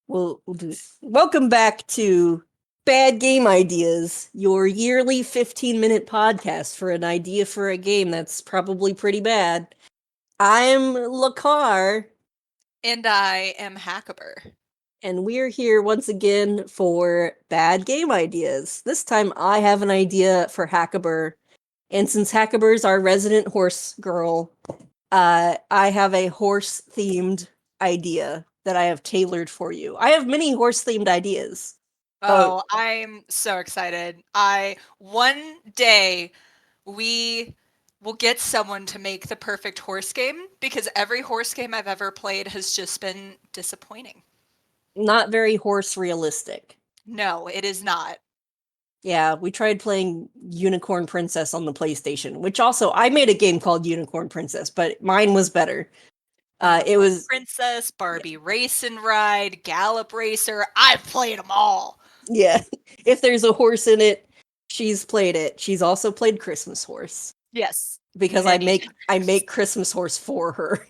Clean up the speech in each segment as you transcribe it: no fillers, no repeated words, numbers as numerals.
Well, welcome back to Bad Game Ideas, your yearly 15-minute podcast for an idea for a game that's probably pretty bad. I'm Lehcar, And I am Hakeber. and we're here once again for Bad Game Ideas. This time I have an idea for Hakeber, and since Hakeber's our resident horse girl, I have a horse-themed idea that I have tailored for you. I have many horse-themed ideas. Oh, Oh, I'm so excited. One day we will get someone to make the perfect horse game because every horse game I've ever played has just been disappointing. not very horse realistic. No, it is not. Yeah, we tried playing Unicorn Princess on the PlayStation, which also I made a game called Unicorn Princess, but mine was better. It Unicorn was Princess, Barbie Race and Ride, Gallop Racer. I've played them all. yeah. If there's a horse in it, she's played it. She's also played Christmas Horse Yes, because I many make Christmas Horse for her.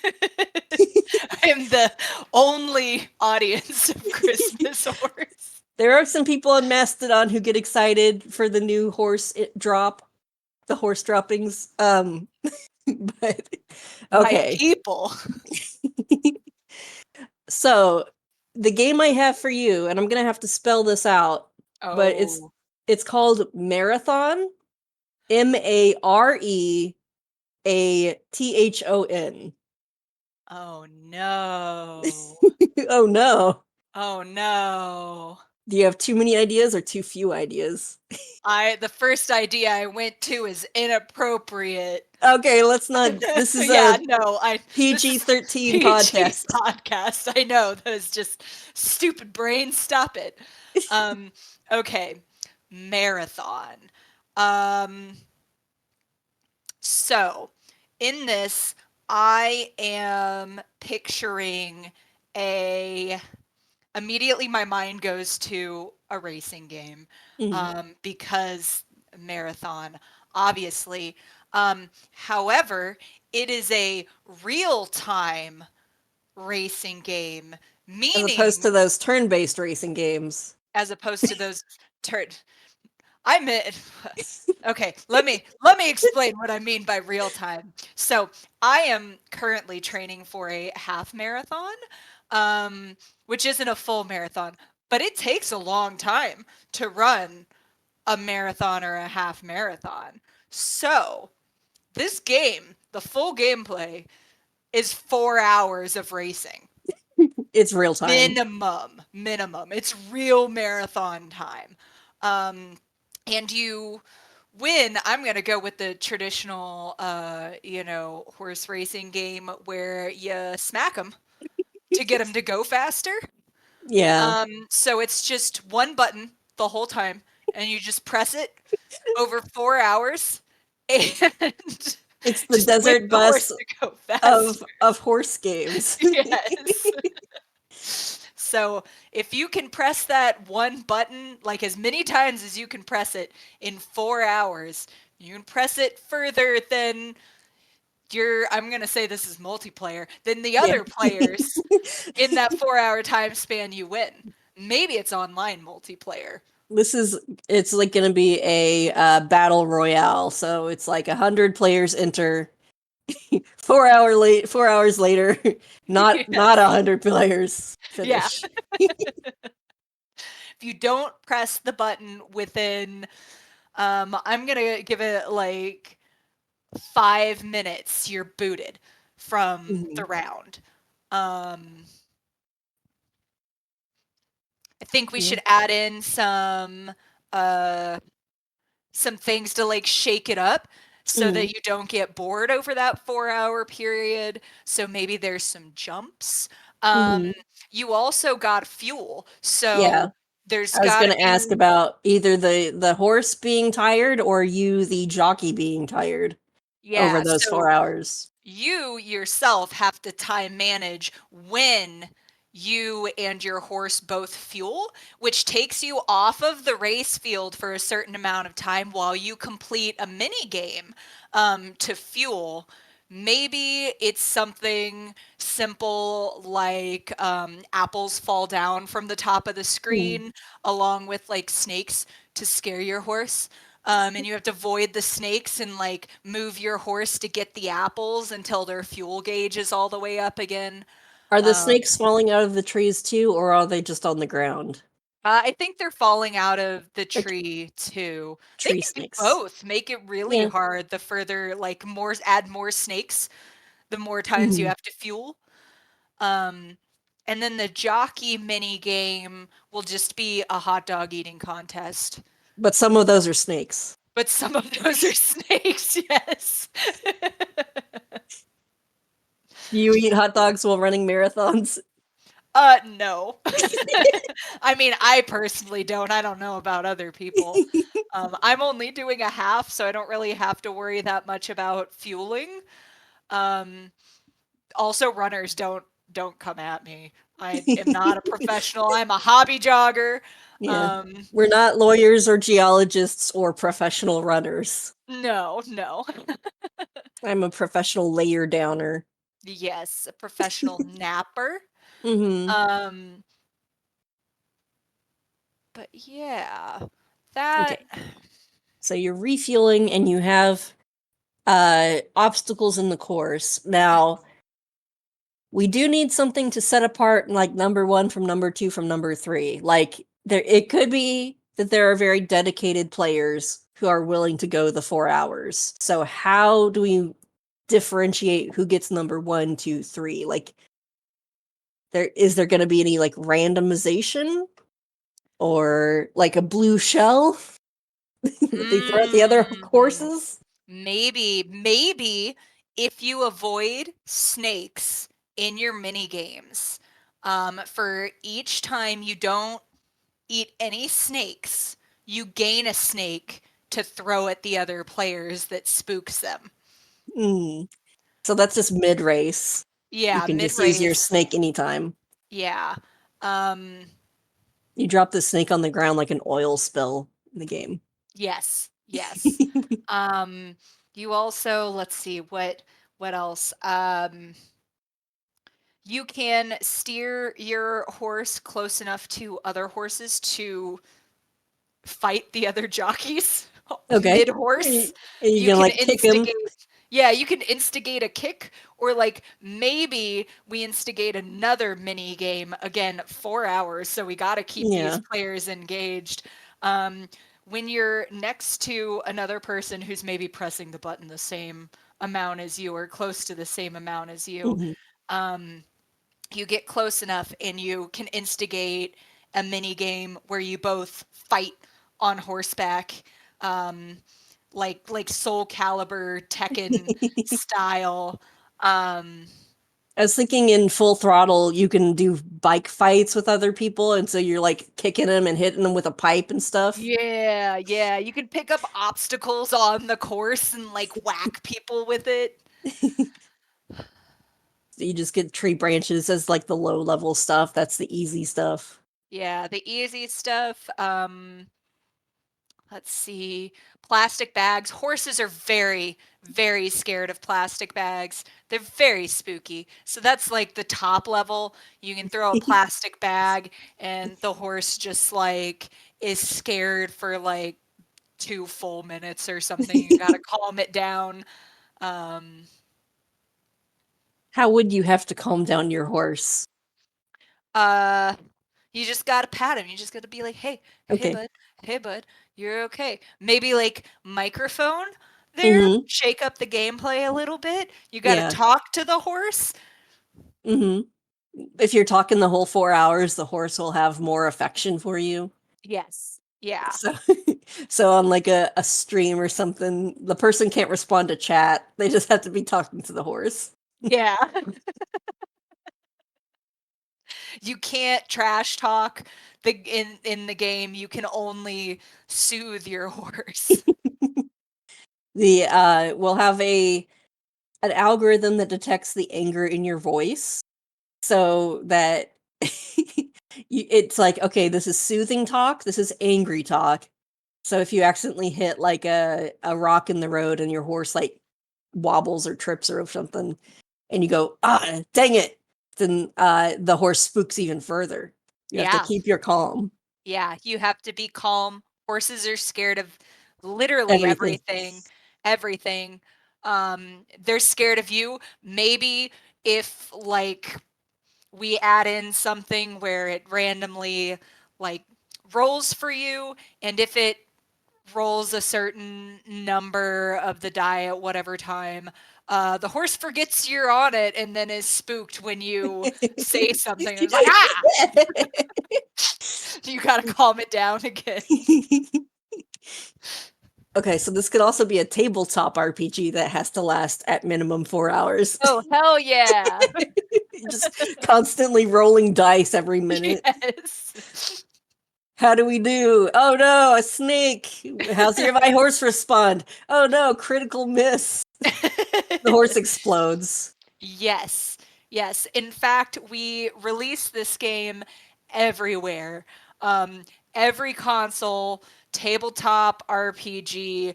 I am the only audience of Christmas Horse. There are some people on Mastodon who get excited for the new drop, the horse droppings. But My okay. people. So the game I have for you, and I'm gonna have to spell this out, but Oh. it's called Mare-a-thon. Mare-a-thon. Oh no. Oh no. Oh no. Do you have too many ideas or too few ideas? The first idea I went to is inappropriate. Okay, let's not. This is Yeah, a no, this is PG-13 PG podcast. podcast. I know that is just stupid brain. Stop it. Um, okay, marathon. Um, so in this, I am picturing a immediately my mind goes to a racing game Mhm. because marathon, obviously. However, it is a real time racing game, As opposed to meaning those turn-based racing games. as opposed to those turn. I meant okay, let me explain what I mean by real time. So, I am currently training for a half marathon, which isn't a full marathon, but it takes a long time to run a marathon or a half marathon. So, this game, the full gameplay is 4 hours of racing. It's real time. Minimum. It's real marathon time. Um, and you win. I'm gonna go with the traditional, horse racing game where you smack them to get them to go faster. Yeah. So it's just one button the whole time, and you just press it over 4 hours, and It's the just whip desert the horse bus to go faster. of horse games. Yes. So if you can press that one button like as many times as you can press it in 4 hours, you can press it further than I'm going to say this is multiplayer, than the Yeah. other players in that 4-hour time span you win. Maybe it's online multiplayer. It's like going to be a battle royale. So it's like 100 players enter. 4 hours later, not Yes. 100 players Yeah. finish. If you don't press the button within I'm going to give it like 5 minutes, you're booted from the Mhm. round. Um, I think we Yeah. should add in uh, some things to like shake it up so that Mhm. you don't get bored over that 4 hour period. So maybe there's some jumps. Um, Mhm. you also got fuel, Yeah. so there's I was got going to to be ask about either the horse being tired or you the jockey being tired over yeah. those So 4 hours. you yourself have to time manage when you and your horse both fuel, which takes you off of the race field for a certain amount of time while you complete a mini game to fuel. Maybe it's something simple like apples fall down from the top of the Mm. screen, along with like snakes to scare your horse. And you have to avoid the snakes and like move your horse to get the apples until their fuel gauge is all the way up again. Are the Um, snakes falling out of the trees too, or are they just on the ground? I think they're falling out of the Like tree too. They tree can do snakes. both. Make it really Yeah. hard the further like more add more snakes, the more times you Mhm. have to fuel. Um, and then the jockey mini game will just be a hot dog eating contest. But some of those are snakes. But some of those are snakes, yes. Do you eat hot dogs while running marathons? No. I mean, I personally don't. I don't know about other people. I'm only doing a half, so I don't really have to worry that much about fueling. Um, Also, runners don't come at me. I am not a professional. I'm a hobby jogger. Yeah. Um, We're not lawyers or geologists or professional runners. no, no. I'm a professional layer downer. Yes, a professional napper. Mhm. Um, but yeah, that Okay. So you're refueling and you have obstacles in the course. Now, we do need something to set apart like number 1 from number 2 from number 3. Like there it could be that there are very dedicated players who are willing to go the 4 hours. So how do we differentiate who gets number 1, 2, 3? Like there going to be any like randomization or like a blue shell that they throw at the other mm, horses? maybe if you avoid snakes in your mini games, for each time you don't eat any snakes, you gain a snake to throw at the other players that spooks them. Mm. So that's just mid race. You Yeah, can mid just use your race. snake anytime. Yeah. Um, You drop the snake on the ground like an oil spill in the game. yes, yes. Um, you also, let's see, what else? You can steer your horse close enough to other horses to fight the other jockeys Okay. mid horse. You You can can like kick him. instigate, yeah, you can instigate a kick, or like maybe we instigate another mini game again, 4 hours. So we got to keep these Yeah. players engaged. Um, when you're next to another person who's maybe pressing the button the same amount as you or close to the same amount as you, Mhm. um, you get close enough and you can instigate a mini game where you both fight on horseback, um, like Soul Calibur Tekken style. Um, I was thinking in full throttle, you can do bike fights with other people, and so you're like kicking them and hitting them with a pipe and stuff. yeah, yeah, you can pick up obstacles on the course and like whack people with it. You just get tree branches as like the low level stuff. That's the easy stuff. Yeah, the easy stuff. Let's see. Plastic bags. Horses are very, very scared of plastic bags. They're very spooky. So that's like the top level. You can throw a plastic bag and the horse just like is scared for like 2 full minutes or something. You gotta calm it down. Um, How would you have to calm down your horse? uh, you just gotta pat him. You just gotta be like, hey, hey, Okay. bud, hey, bud, you're okay. Maybe like microphone there, Mm-hmm. shake up the gameplay a little bit. You gotta Yeah. talk to the horse. Mm-hmm. If you're talking the whole 4 hours, the horse will have more affection for you. Yes. Yeah. So, so on like a stream or something, the person can't respond to chat. They just have to be talking to the horse. Yeah. You can't trash talk in the game. You can only soothe your horse. We'll have a an algorithm that detects the anger in your voice so that it's like, okay, this is soothing talk, this is angry talk. So if you accidentally hit like a rock in the road and your horse like wobbles or trips or something, and you go, dang it, then the horse spooks even further. You have to Yeah. keep your calm. Yeah, you have to be calm. Horses are scared of literally Everything. everything. Everything. They're scared of you. Maybe if like we add in something where it randomly like rolls for you, and if it rolls a certain number of the die at whatever time, the horse forgets you're on it and then is spooked when you say something. It's like, ah, you gotta calm it down again. Okay, so this could also be a tabletop RPG that has to last at minimum 4 hours. Oh, hell yeah. Just constantly rolling dice every minute. Yes. How do we do? Oh no, a snake. How's my horse respond? Oh no, critical miss. The horse explodes. Yes. Yes. In fact, we release this game everywhere. Um, every console, tabletop RPG,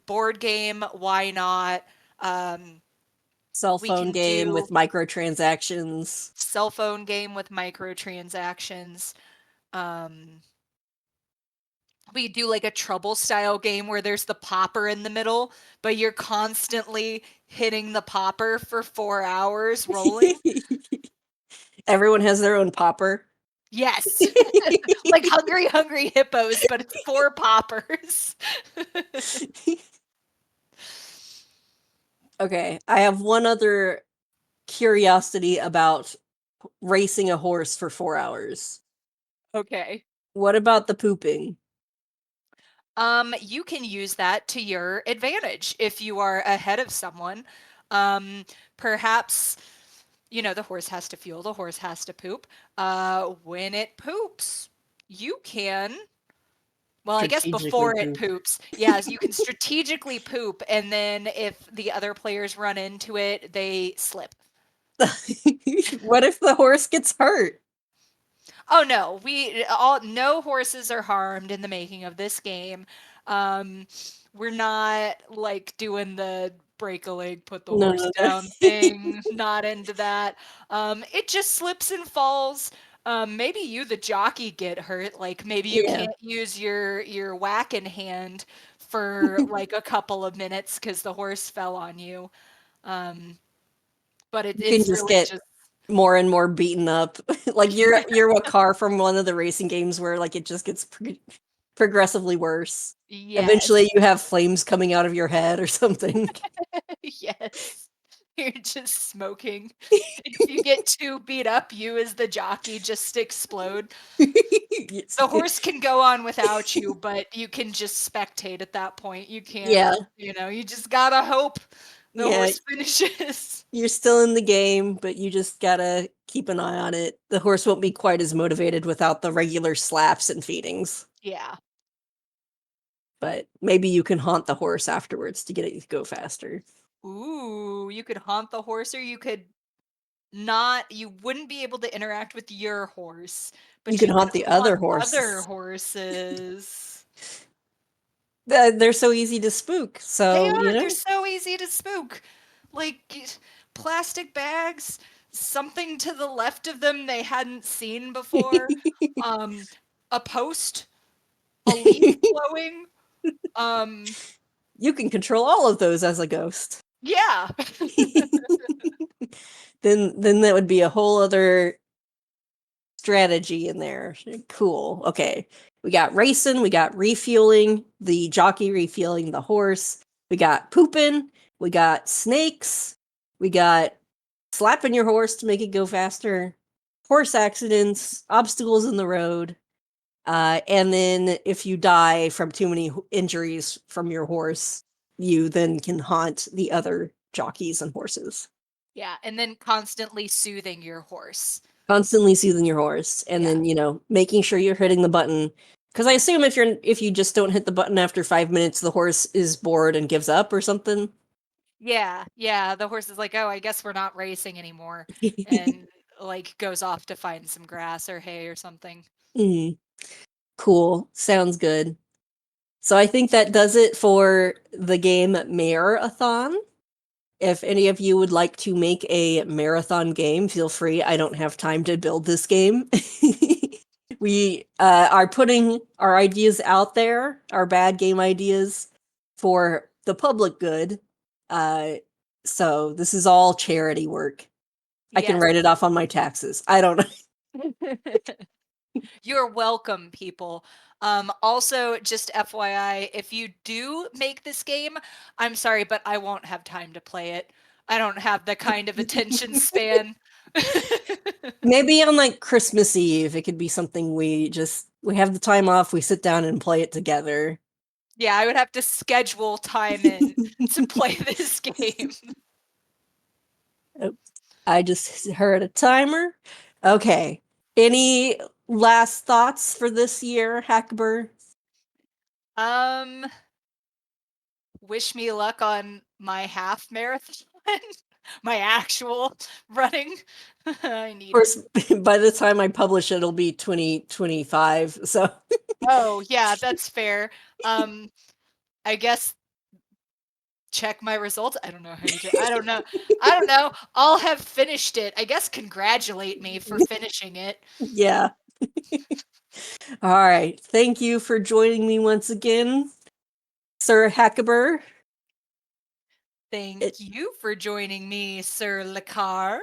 board game, why not? Cell We phone can game do with microtransactions. cell phone game with microtransactions. Um, we do like a trouble style game where there's the popper in the middle, but you're constantly hitting the popper for 4 hours rolling. Everyone has their own popper. Yes. Like Hungry Hungry Hippos, but it's 4 poppers. Okay, I have one other curiosity about racing a horse for 4 hours. Okay. What about the pooping? You can use that to your advantage if you are ahead of someone. Um, perhaps, the horse has to fuel, the horse has to poop. When it poops, you can, well, I guess Strategically before it poop. poops, yes, you can strategically poop, and then if the other players run into it, they slip. What if the horse gets hurt? Oh no, no horses are harmed in the making of this game. Um, we're not like doing the break a leg, put the No, horse no, down thing. Not into that. It just slips and falls. Maybe you, the jockey, get hurt. Like maybe you Yeah. can't use your whacking hand for like a couple of minutes because the horse fell on you. Um, but You can it's just really get just more and more beaten up. Like you're a car from one of the racing games where like it just gets progressively worse. Eventually yes. you have flames coming out of your head or something. Yes. You're just smoking. If you get too beat up, you as the jockey just explode. Yes. The horse can go on without you, but you can just spectate at that point. You can't, Yeah. you just gotta hope the Yeah. horse finishes. You're still in the game, but you just gotta keep an eye on it. The horse won't be quite as motivated without the regular slaps and feedings. Yeah. But maybe you can haunt the horse afterwards to get it to go faster. Ooh, you could haunt the horse, or you wouldn't be able to interact with your horse, You but can you could haunt the haunt other other horses. horses. They're so easy to spook. They So, are. They're so easy to spook. Like plastic bags, something to the left of them they hadn't seen before. Um, a post, a leaf blowing. Um, you can control all of those as a ghost. yeah. Then that would be a whole other strategy in there. Cool. Okay. We got racing, we got refueling, the jockey refueling the horse. We got pooping, we got snakes, we got slapping your horse to make it go faster, horse accidents, obstacles in the road. And then if you die from too many injuries from your horse, you then can haunt the other jockeys and horses. Yeah, and then constantly soothing your horse. Constantly soothing your horse, and Yeah. then making sure you're hitting the button. Because I assume if you just don't hit the button after 5 minutes, the horse is bored and gives up or something. Yeah, yeah, the horse is like, "Oh, I guess we're not racing anymore," and like goes off to find some grass or hay or something. Mm, cool. Sounds good. So I think that does it for the game Mare-a-thon. If any of you would like to make a marathon game, feel free. I don't have time to build this game. We are putting our ideas out there, our bad game ideas, for the public good. So this is all charity work. I can Yes. write it off on my taxes. I don't know. You're welcome, people. Also, just FYI, if you do make this game, I'm sorry, but I won't have time to play it. I don't have the kind of attention span. Maybe on like Christmas Eve, it could be something we have the time off, we sit down and play it together. Yeah, I would have to schedule time in to play this game. Oh, I just heard a timer. Okay. Any last thoughts for this year, Hackber? Wish me luck on my half marathon, my actual running. I Of need. course, by the time I publish it, it'll be 2025. So Oh, yeah, that's fair. I guess check my results. I don't know how you do. I don't know. I don't know. I'll have finished it. I guess congratulate me for finishing it. yeah. All right. Thank you for joining me once again, Sir Hakeber. Thank you for joining me, Sir Lehcar.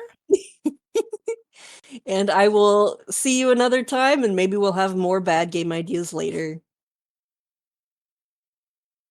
And I will see you another time, and maybe we'll have more bad game ideas later.